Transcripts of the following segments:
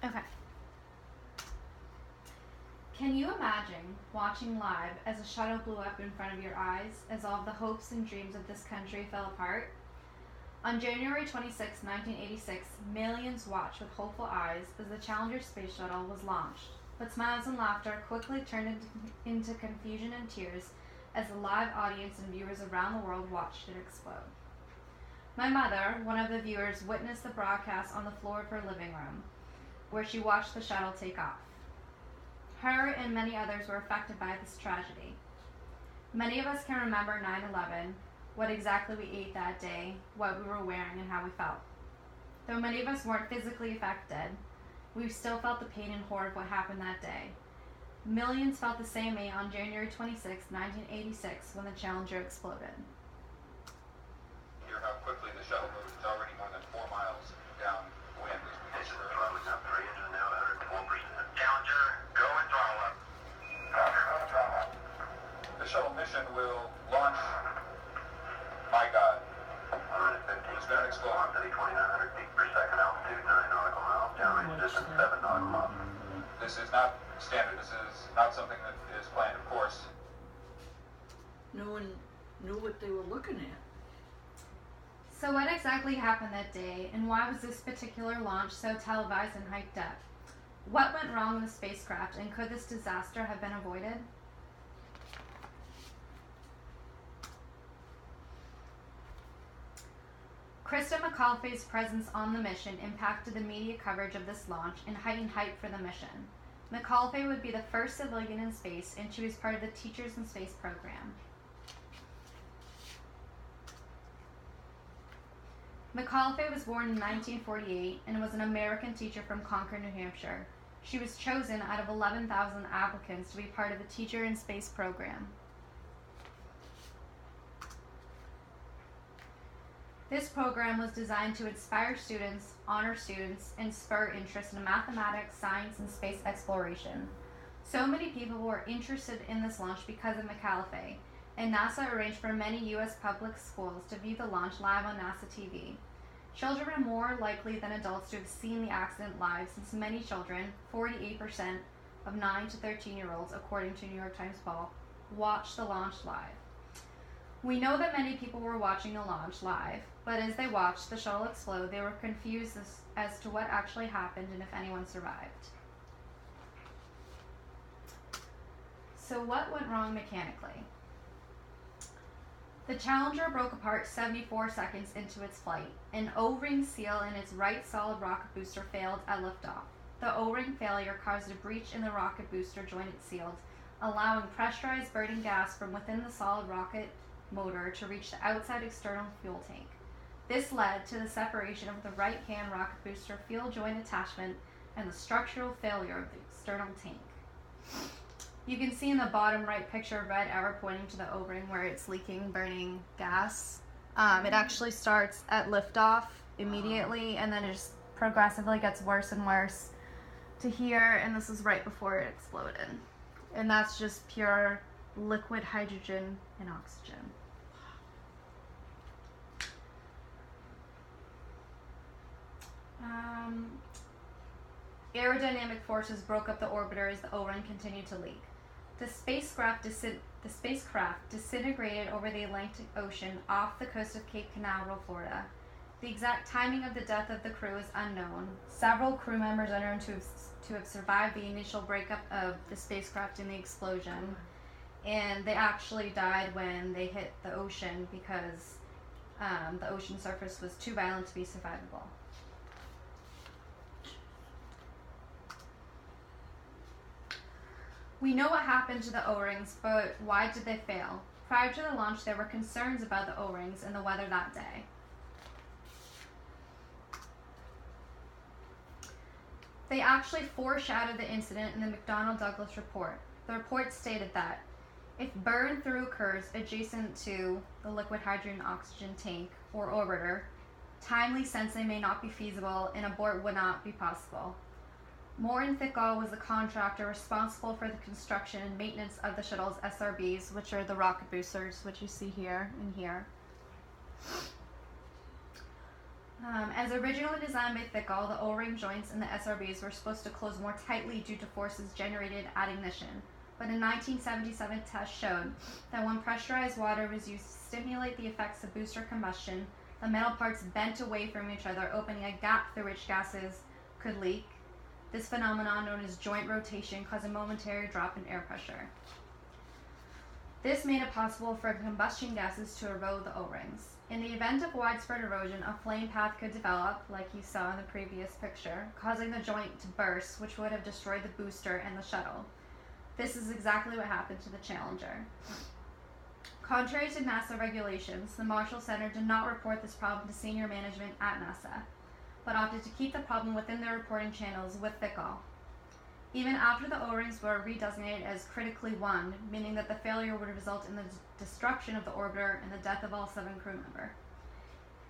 Okay. Can you imagine watching live as a shuttle blew up in front of your eyes as all of the hopes and dreams of this country fell apart? On January 26, 1986, millions watched with hopeful eyes as the Challenger space shuttle was launched. But smiles and laughter quickly turned into confusion and tears as the live audience and viewers around the world watched it explode. My mother, one of the viewers, witnessed the broadcast on the floor of her living room, where she watched the shuttle take off. Her and many others were affected by this tragedy. Many of us can remember 9/11, what exactly we ate that day, what we were wearing, and how we felt. Though many of us weren't physically affected, we still felt the pain and horror of what happened that day. Millions felt the same way on January 26, 1986, when the Challenger exploded. Hear how quickly the shuttle moves. It's already more than 4 miles downwind as we Engine throttling up, 3 engine now at 104%. Challenger, go and throttle up. Challenger, go and throttle up. The shuttle mission will launch, my God, 115. It's going to explode. Velocity 2,900 feet per second, altitude 9 nautical miles, downrange distance 7 nautical miles. This is not standard. This is not something that is planned, of course. No one knew what they were looking at. So what exactly happened that day, and why was this particular launch so televised and hyped up? What went wrong in the spacecraft, and could this disaster have been avoided? Krista McAuliffe's presence on the mission impacted the media coverage of this launch and heightened hype for the mission. McAuliffe would be the first civilian in space, and she was part of the Teachers in Space program. McAuliffe was born in 1948 and was an American teacher from Concord, New Hampshire. She was chosen out of 11,000 applicants to be part of the Teacher in Space program. This program was designed to inspire students, honor students, and spur interest in mathematics, science, and space exploration. So many people were interested in this launch because of McAuliffe, and NASA arranged for many U.S. public schools to view the launch live on NASA TV. Children are more likely than adults to have seen the accident live, since many children, 48% of 9 to 13-year-olds, according to New York Times poll, watched the launch live. We know that many people were watching the launch live, but as they watched the shuttle explode, they were confused as to what actually happened and if anyone survived. So what went wrong mechanically? The Challenger broke apart 74 seconds into its flight. An O-ring seal in its right solid rocket booster failed at liftoff. The O-ring failure caused a breach in the rocket booster joint it sealed, allowing pressurized burning gas from within the solid rocket motor to reach the outside external fuel tank. This led to the separation of the right-hand rocket booster fuel joint attachment and the structural failure of the external tank. You can see in the bottom right picture a red arrow pointing to the O-ring where it's leaking, burning gas. It actually starts at liftoff immediately, and then it just progressively gets worse and worse to here, and this is right before it exploded. And that's just pure liquid hydrogen and oxygen. Aerodynamic forces broke up the orbiter as the O-ring continued to leak. The spacecraft disintegrated over the Atlantic Ocean off the coast of Cape Canaveral, Florida. The exact timing of the death of the crew is unknown. Several crew members are known to have survived the initial breakup of the spacecraft in the explosion, and they actually died when they hit the ocean because the ocean surface was too violent to be survivable. We know what happened to the O-rings, but why did they fail? Prior to the launch, there were concerns about the O-rings and the weather that day. They actually foreshadowed the incident in the McDonnell-Douglas report. The report stated that if burn-through occurs adjacent to the liquid hydrogen oxygen tank or orbiter, timely sensing may not be feasible and abort would not be possible. Moore and Thickall was the contractor responsible for the construction and maintenance of the shuttle's SRBs, which are the rocket boosters, which you see here and here. As originally designed by Thickall, the O-ring joints in the SRBs were supposed to close more tightly due to forces generated at ignition, but a 1977 test showed that when pressurized water was used to stimulate the effects of booster combustion, the metal parts bent away from each other, opening a gap through which gases could leak. This phenomenon, known as joint rotation, caused a momentary drop in air pressure. This made it possible for combustion gases to erode the O-rings. In the event of widespread erosion, a flame path could develop, like you saw in the previous picture, causing the joint to burst, which would have destroyed the booster and the shuttle. This is exactly what happened to the Challenger. Contrary to NASA regulations, the Marshall Center did not report this problem to senior management at NASA, but opted to keep the problem within their reporting channels with Thickall. Even after the O-rings were redesignated as critically one, meaning that the failure would result in the destruction of the orbiter and the death of all 7 crew members.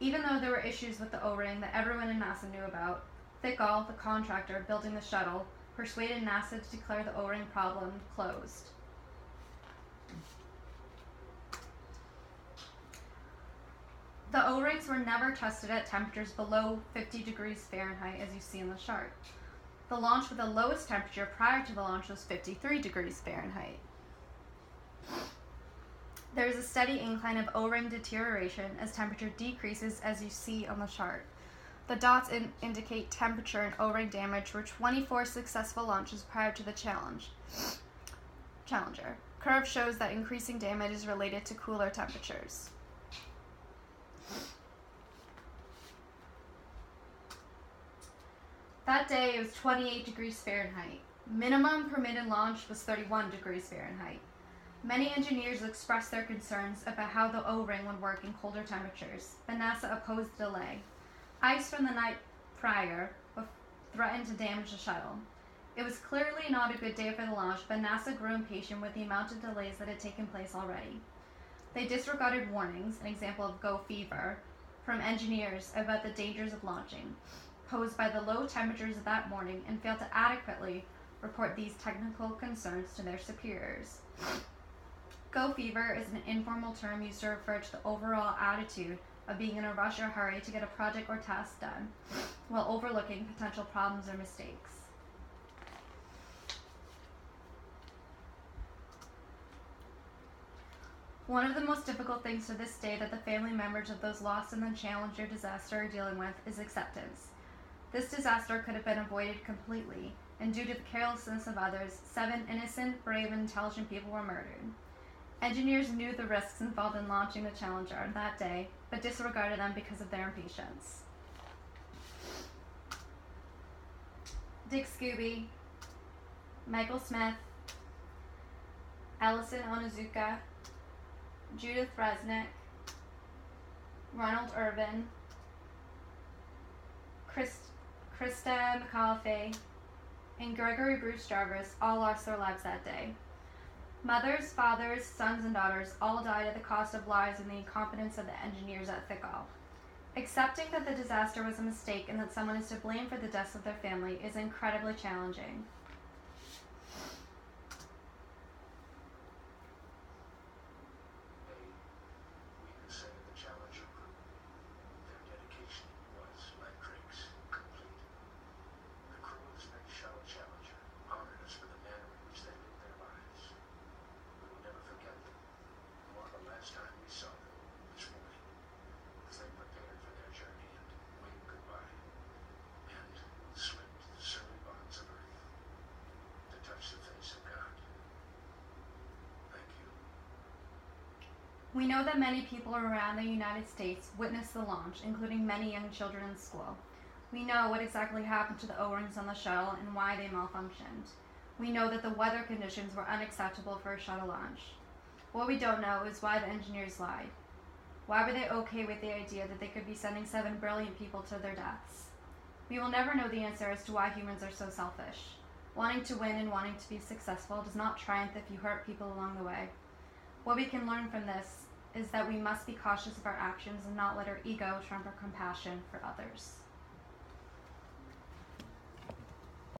Even though there were issues with the O-ring that everyone in NASA knew about, Thickall, the contractor building the shuttle, persuaded NASA to declare the O-ring problem closed. The O-rings were never tested at temperatures below 50 degrees Fahrenheit, as you see in the chart. The launch with the lowest temperature prior to the launch was 53 degrees Fahrenheit. There is a steady incline of O-ring deterioration as temperature decreases, as you see on the chart. The dots indicate temperature and O-ring damage were 24 successful launches prior to the Challenger. Curve shows that increasing damage is related to cooler temperatures. That day, it was 28 degrees Fahrenheit. Minimum permitted launch was 31 degrees Fahrenheit. Many engineers expressed their concerns about how the O-ring would work in colder temperatures, but NASA opposed the delay. Ice from the night prior threatened to damage the shuttle. It was clearly not a good day for the launch, but NASA grew impatient with the amount of delays that had taken place already. They disregarded warnings, an example of go fever, from engineers about the dangers of launching, posed by the low temperatures of that morning, and failed to adequately report these technical concerns to their superiors. Go fever is an informal term used to refer to the overall attitude of being in a rush or hurry to get a project or task done, while overlooking potential problems or mistakes. One of the most difficult things to this day that the family members of those lost in the Challenger disaster are dealing with is acceptance. This disaster could have been avoided completely, and due to the carelessness of others, 7 innocent, brave, and intelligent people were murdered. Engineers knew the risks involved in launching the Challenger on that day, but disregarded them because of their impatience. Dick Scooby, Michael Smith, Ellison Onizuka, Judith Resnick, Ronald Irvin, Krista McAuliffe, and Gregory Bruce Jarvis all lost their lives that day. Mothers, fathers, sons, and daughters all died at the cost of lives and the incompetence of the engineers at Thickall. Accepting that the disaster was a mistake and that someone is to blame for the deaths of their family is incredibly challenging. We know that many people around the United States witnessed the launch, including many young children in school. We know what exactly happened to the O-rings on the shuttle and why they malfunctioned. We know that the weather conditions were unacceptable for a shuttle launch. What we don't know is why the engineers lied. Why were they okay with the idea that they could be sending 7 brilliant people to their deaths? We will never know the answer as to why humans are so selfish. Wanting to win and wanting to be successful does not triumph if you hurt people along the way. What we can learn from this is that we must be cautious of our actions and not let our ego trump our compassion for others.